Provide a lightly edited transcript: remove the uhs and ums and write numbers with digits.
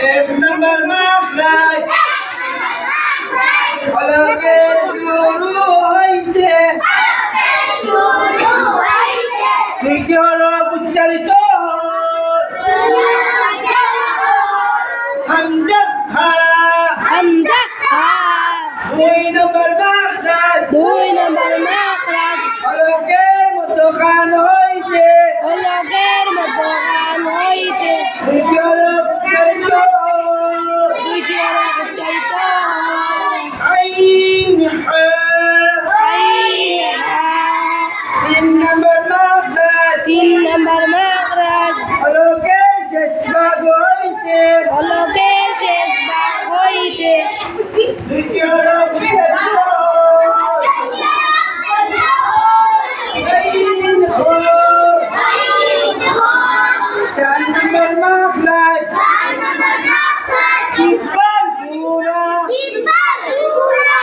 এক নম্বর মাখরাজ হলকের শুরু হইতে তৃতীয় হরফ উচ্চারিত হামজা হা। হামজা হা। দুই নম্বর মাখরাজ দুই নম্বর মাখরাজ হলকের মধ্যখান হইতে হলকের মধ্যখান হইতে তৃতীয় হরফ উচ্চারিত দুইটি হরফ উচ্চারিত আইন হা। আইন হা। তিন নম্বর মাখরাজ তিন নম্বর মাখরাজ হলকের শেষ ভাগ হইতে হলকের শেষ ভাগ হইতে দ্বিতীয় হরফ উচ্চারিত আইন হা। চার নম্বর মাখরাজ